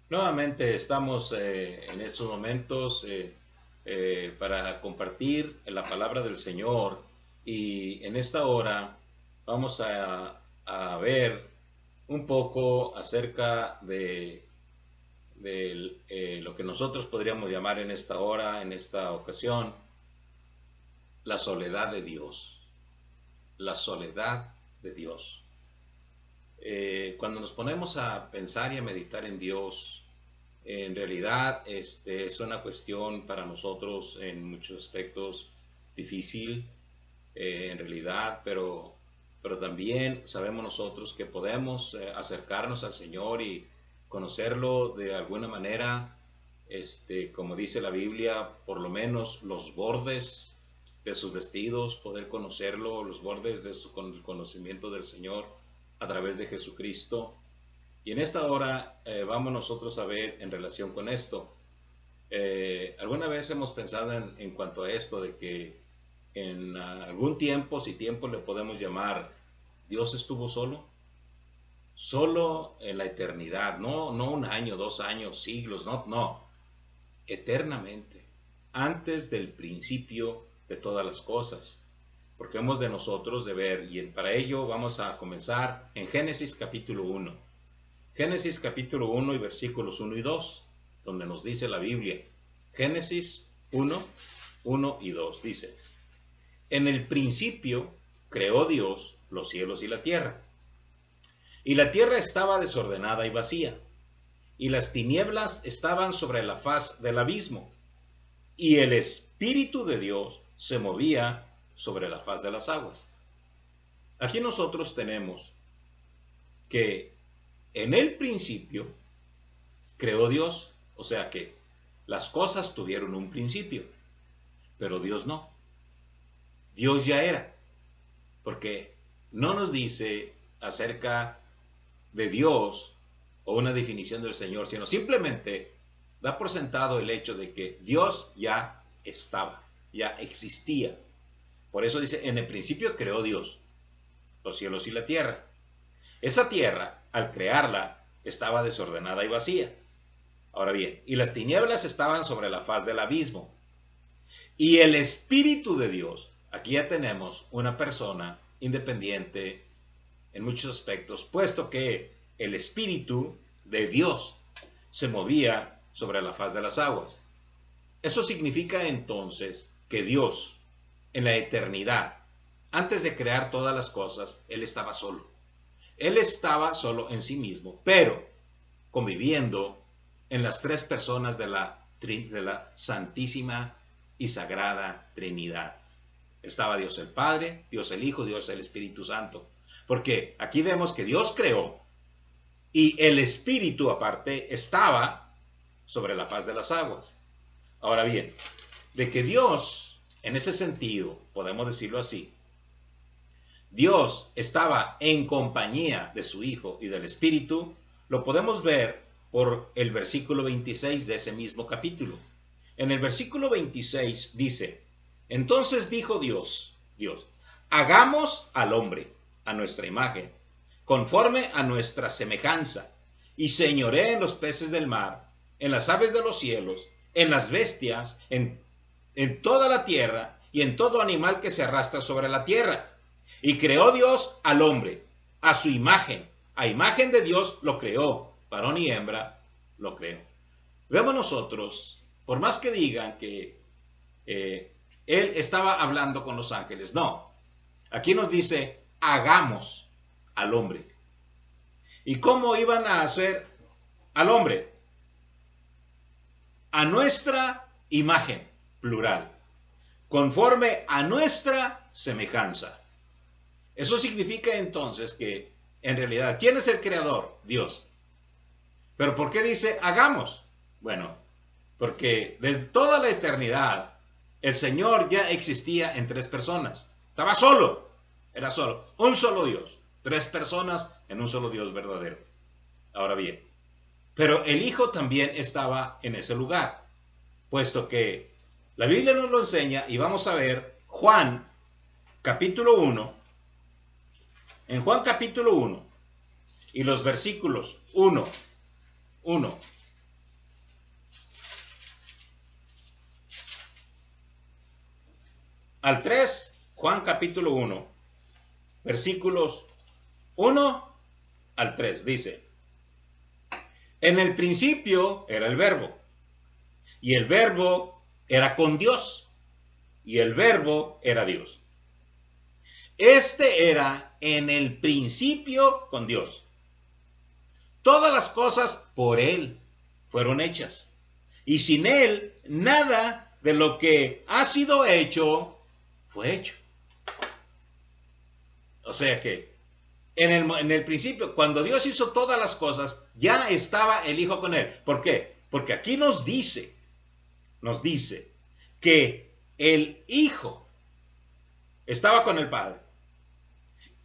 Nuevamente estamos en estos momentos para compartir la palabra del Señor y en esta hora vamos a ver un poco acerca de lo que nosotros podríamos llamar en esta hora, en esta ocasión, la soledad de Dios. La soledad de Dios. Cuando nos ponemos a pensar y a meditar en Dios, en realidad es una cuestión para nosotros en muchos aspectos difícil, en realidad, pero también sabemos nosotros que podemos acercarnos al Señor y conocerlo de alguna manera, como dice la Biblia, por lo menos los bordes de sus vestidos, poder conocerlo, los bordes de su conocimiento del Señor a través de Jesucristo. Y en esta hora vamos nosotros a ver en relación con esto. ¿Alguna vez hemos pensado en cuanto a esto de que en algún tiempo, si tiempo le podemos llamar, Dios estuvo solo? Solo en la eternidad, no un año, 2 años, siglos, no, eternamente, antes del principio de todas las cosas. Porque hemos de nosotros de ver, y para ello vamos a comenzar en Génesis capítulo 1. Génesis capítulo 1 y versículos 1 y 2, donde nos dice la Biblia. Génesis 1, 1 y 2 dice: En el principio creó Dios los cielos y la tierra. Y la tierra estaba desordenada y vacía, y las tinieblas estaban sobre la faz del abismo, y el Espíritu de Dios se movía sobre la faz de las aguas. Aquí nosotros tenemos que en el principio creó Dios, o sea que las cosas tuvieron un principio, pero Dios no. Dios ya era, porque no nos dice acerca de Dios o una definición del Señor, sino simplemente da por sentado el hecho de que Dios ya estaba, ya existía. Por eso dice, en el principio creó Dios los cielos y la tierra. Esa tierra, al crearla, estaba desordenada y vacía. Ahora bien, y las tinieblas estaban sobre la faz del abismo. Y el Espíritu de Dios, aquí ya tenemos una persona independiente en muchos aspectos, puesto que el Espíritu de Dios se movía sobre la faz de las aguas. Eso significa entonces que Dios, en la eternidad, antes de crear todas las cosas, Él estaba solo. Él estaba solo en sí mismo, pero conviviendo en las tres personas de la Santísima y Sagrada Trinidad. Estaba Dios el Padre, Dios el Hijo, Dios el Espíritu Santo. Porque aquí vemos que Dios creó y el Espíritu aparte estaba sobre la faz de las aguas. Ahora bien, de que Dios, en ese sentido, podemos decirlo así, Dios estaba en compañía de su Hijo y del Espíritu, lo podemos ver por el versículo 26 de ese mismo capítulo. En el versículo 26 dice: Entonces dijo Dios, hagamos al hombre a nuestra imagen, conforme a nuestra semejanza, y señoree en los peces del mar, en las aves de los cielos, en las bestias, en toda la tierra y en todo animal que se arrastra sobre la tierra. Y creó Dios al hombre, a su imagen. A imagen de Dios lo creó, varón y hembra lo creó. Vemos nosotros, por más que digan que Él estaba hablando con los ángeles, no. Aquí nos dice, hagamos al hombre. ¿Y cómo iban a hacer al hombre? A nuestra imagen, plural, conforme a nuestra semejanza. Eso significa entonces que, en realidad, ¿quién es el creador? Dios. ¿Pero por qué dice hagamos? Bueno, porque desde toda la eternidad, el Señor ya existía en tres personas. Estaba solo, era solo, un solo Dios. Tres personas en un solo Dios verdadero. Ahora bien, pero el Hijo también estaba en ese lugar, puesto que la Biblia nos lo enseña y vamos a ver Juan capítulo 1. En Juan capítulo 1 y los versículos 1 al 3, Juan capítulo 1, versículos 1 al 3, dice: en el principio era el verbo, y el verbo era con Dios, y el verbo era Dios. Este era en el principio con Dios. Todas las cosas por Él fueron hechas, y sin Él nada de lo que ha sido hecho fue hecho. O sea que en el principio, cuando Dios hizo todas las cosas, ya estaba el Hijo con Él. ¿Por qué? Porque aquí nos dice que el Hijo estaba con el Padre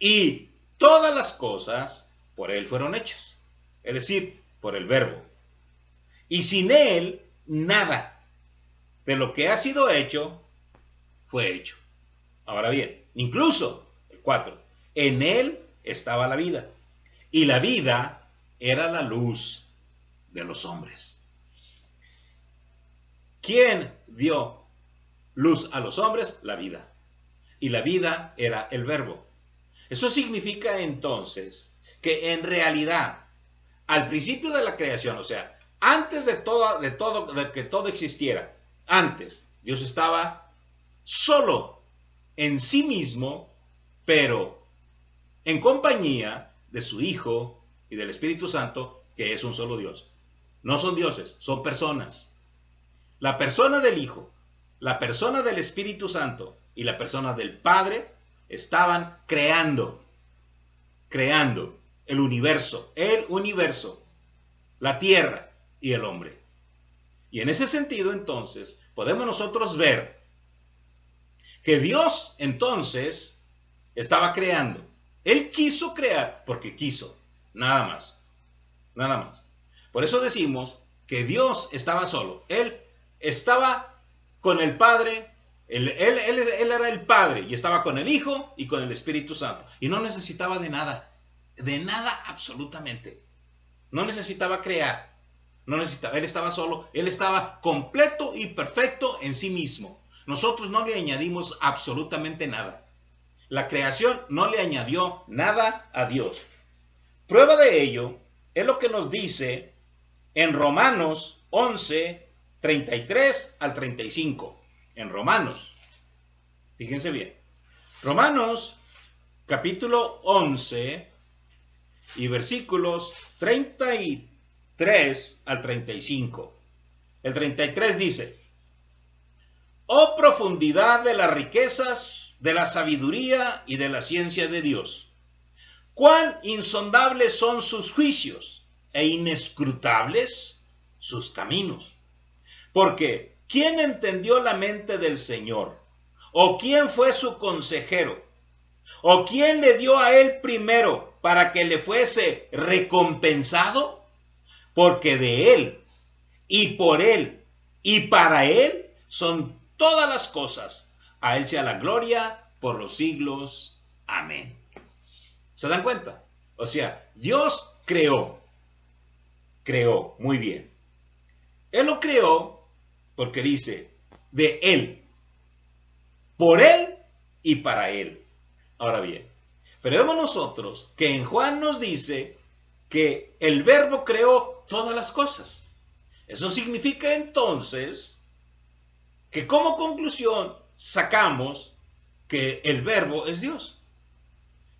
y todas las cosas por Él fueron hechas. Es decir, por el Verbo. Y sin Él, nada de lo que ha sido hecho fue hecho. Ahora bien, incluso el 4, en Él estaba la vida, y la vida era la luz de los hombres. ¿Quién dio luz a los hombres? La vida. Y la vida era el Verbo. Eso significa entonces que en realidad, al principio de la creación, o sea, antes de que todo existiera, antes Dios estaba solo en sí mismo, pero en compañía de su Hijo y del Espíritu Santo, que es un solo Dios. No son dioses, son personas. La persona del Hijo, la persona del Espíritu Santo y la persona del Padre estaban creando el universo, la tierra y el hombre. Y en ese sentido, entonces, podemos nosotros ver que Dios, entonces, estaba creando. Él quiso crear porque quiso, nada más, nada más. Por eso decimos que Dios estaba solo. Él estaba con el Padre, él era el Padre y estaba con el Hijo y con el Espíritu Santo. Y no necesitaba de nada absolutamente. No necesitaba crear, él estaba solo, él estaba completo y perfecto en sí mismo. Nosotros no le añadimos absolutamente nada. La creación no le añadió nada a Dios. Prueba de ello es lo que nos dice en Romanos 11, 33 al 35. En Romanos, fíjense bien. Romanos capítulo 11 y versículos 33 al 35. El 33 dice: oh profundidad de las riquezas, de la sabiduría y de la ciencia de Dios. Cuán insondables son sus juicios e inescrutables sus caminos. Porque ¿quién entendió la mente del Señor? ¿O quién fue su consejero? ¿O quién le dio a él primero para que le fuese recompensado? Porque de él, y por él, y para él son todas las cosas. A él sea la gloria por los siglos. Amén. ¿Se dan cuenta? O sea, Dios creó, muy bien. Él lo creó porque dice, de él, por él y para él. Ahora bien, pero vemos nosotros que en Juan nos dice que el Verbo creó todas las cosas. Eso significa entonces que como conclusión sacamos que el Verbo es Dios.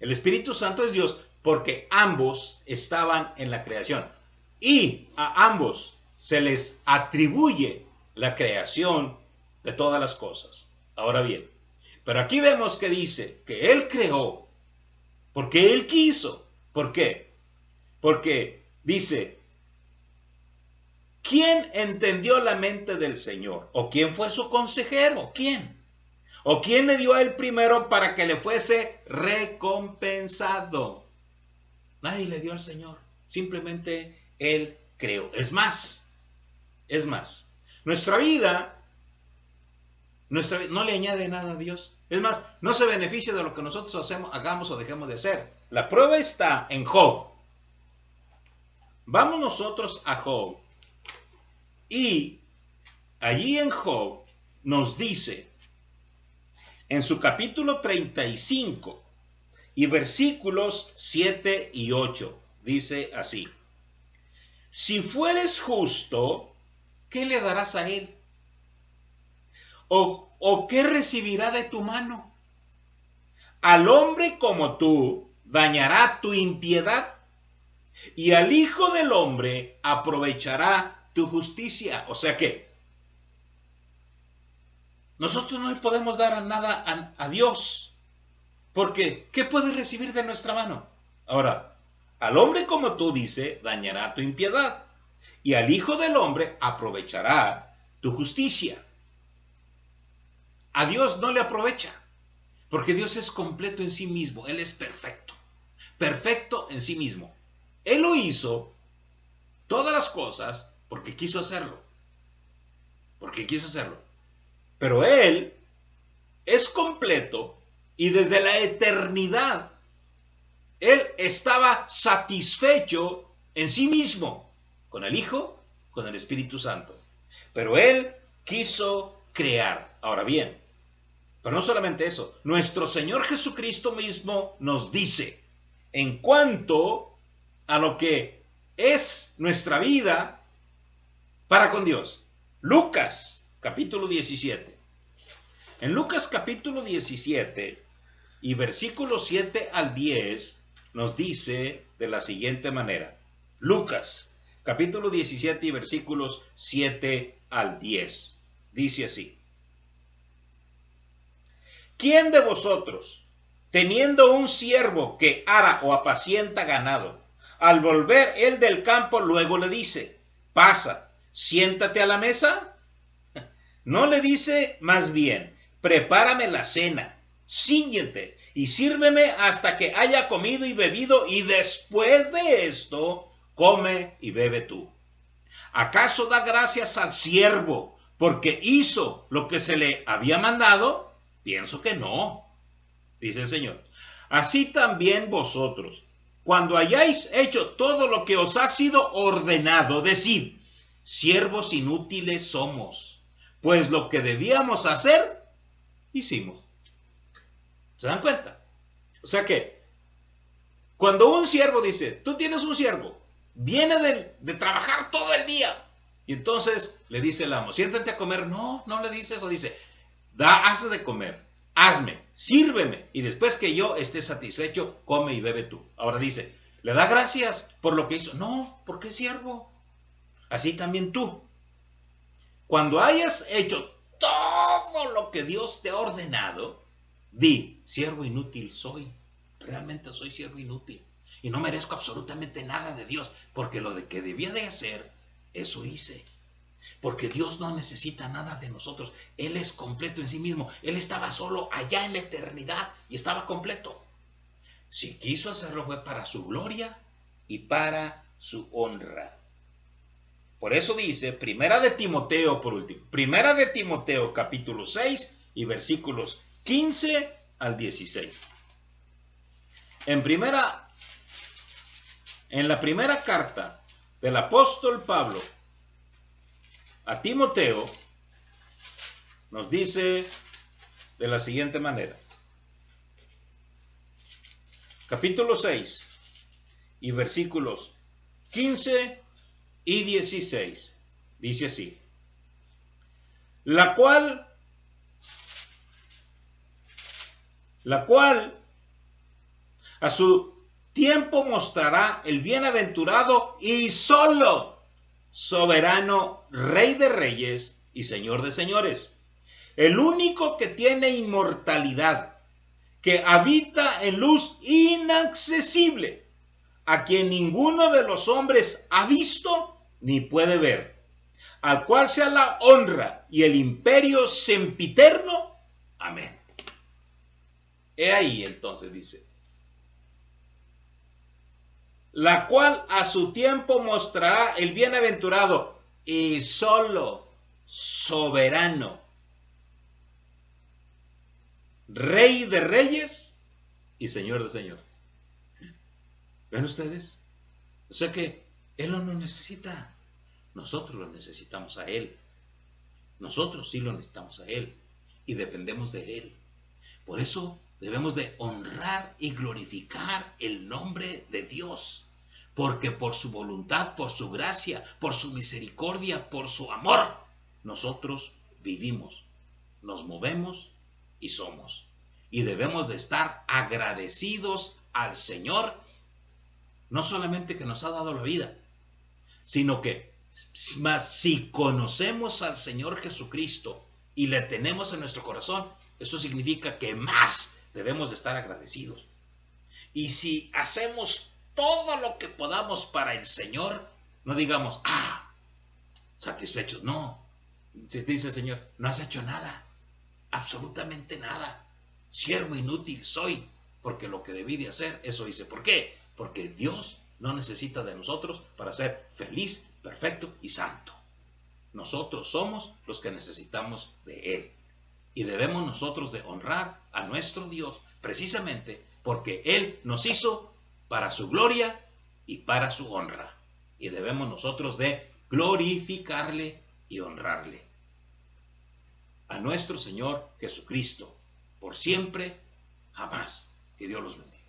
El Espíritu Santo es Dios porque ambos estaban en la creación. Y a ambos se les atribuye la creación de todas las cosas. Ahora bien, pero aquí vemos que dice que Él creó porque Él quiso. ¿Por qué? Porque dice, ¿quién entendió la mente del Señor? ¿O quién fue su consejero? ¿Quién? ¿O quién le dio a Él primero para que le fuese recompensado? Nadie le dio al Señor. Simplemente Él creó. Es más, nuestra vida no le añade nada a Dios. Es más, no se beneficia de lo que nosotros hagamos o dejemos de hacer. La prueba está en Job. Vamos nosotros a Job. Y allí en Job nos dice, en su capítulo 35 y versículos 7 y 8. Dice así: si fueres justo, ¿qué le darás a él? ¿O qué recibirá de tu mano? Al hombre como tú dañará tu impiedad, y al Hijo del Hombre aprovechará tu justicia. O sea que nosotros no le podemos dar nada a Dios, porque ¿qué puede recibir de nuestra mano? Ahora, al hombre como tú, dice, dañará tu impiedad, y al Hijo del Hombre aprovechará tu justicia. A Dios no le aprovecha, porque Dios es completo en sí mismo. Él es perfecto, perfecto en sí mismo. Él lo hizo todas las cosas porque quiso hacerlo, pero Él es completo, y desde la eternidad Él estaba satisfecho en sí mismo, con el Hijo, con el Espíritu Santo. Pero Él quiso crear. Ahora bien, pero no solamente eso, nuestro Señor Jesucristo mismo nos dice, en cuanto a lo que es nuestra vida para con Dios. Lucas capítulo 17. En Lucas capítulo 17 y versículos 7 al 10 nos dice de la siguiente manera. Lucas capítulo 17 y versículos 7 al 10. Dice así: ¿quién de vosotros, teniendo un siervo que ara o apacienta ganado, al volver él del campo luego le dice: pasa, siéntate a la mesa? No le dice más bien: prepárame la cena, cíñete y sírveme hasta que haya comido y bebido, y después de esto come y bebe tú. ¿Acaso da gracias al siervo porque hizo lo que se le había mandado? Pienso que no, dice el Señor. Así también vosotros, cuando hayáis hecho todo lo que os ha sido ordenado, decid: siervos inútiles somos, pues lo que debíamos hacer, hicimos. ¿Se dan cuenta? O sea que, cuando un siervo dice, tú tienes un siervo, viene de trabajar todo el día, y entonces le dice el amo, siéntate a comer. No, no le dice eso, dice, haz de comer, hazme, sírveme, y después que yo esté satisfecho, come y bebe tú. Ahora dice, ¿le da gracias por lo que hizo? No, porque es siervo. Así también tú, cuando hayas hecho todo lo que Dios te ha ordenado, di: siervo inútil soy, realmente soy siervo inútil, y no merezco absolutamente nada de Dios, porque lo que debía de hacer, eso hice. Porque Dios no necesita nada de nosotros. Él es completo en sí mismo. Él estaba solo allá en la eternidad y estaba completo. Si quiso hacerlo, fue para su gloria y para su honra. Por eso dice, Primera de Timoteo, por último, Primera de Timoteo capítulo 6 y versículos 15 al 16. En la primera carta del apóstol Pablo a Timoteo, nos dice de la siguiente manera. Capítulo 6 y versículos 15 y 16. Dice así: la cual a su tiempo mostrará el bienaventurado y solo soberano Rey de reyes y Señor de señores, el único que tiene inmortalidad, que habita en luz inaccesible, a quien ninguno de los hombres ha visto ni puede ver, al cual sea la honra y el imperio sempiterno. Amén. He ahí entonces dice, la cual a su tiempo mostrará el bienaventurado y solo soberano Rey de reyes y Señor de señores. ¿Ven ustedes? O sea que Él no nos necesita, nosotros lo necesitamos a Él. Nosotros sí lo necesitamos a Él y dependemos de Él. Por eso debemos de honrar y glorificar el nombre de Dios, porque por su voluntad, por su gracia, por su misericordia, por su amor, nosotros vivimos, nos movemos y somos. Y debemos de estar agradecidos al Señor, no solamente que nos ha dado la vida, sino que más si conocemos al Señor Jesucristo y le tenemos en nuestro corazón, eso significa que más debemos de estar agradecidos. Y si hacemos todo lo que podamos para el Señor, no digamos, satisfechos. No, si te dice el Señor, no has hecho nada, absolutamente nada. Siervo inútil soy, porque lo que debí de hacer, eso hice. ¿Por qué? Porque Dios no necesita de nosotros para ser feliz, perfecto y santo. Nosotros somos los que necesitamos de Él. Y debemos nosotros de honrar a nuestro Dios precisamente porque Él nos hizo para su gloria y para su honra. Y debemos nosotros de glorificarle y honrarle. A nuestro Señor Jesucristo, por siempre, jamás. Que Dios los bendiga.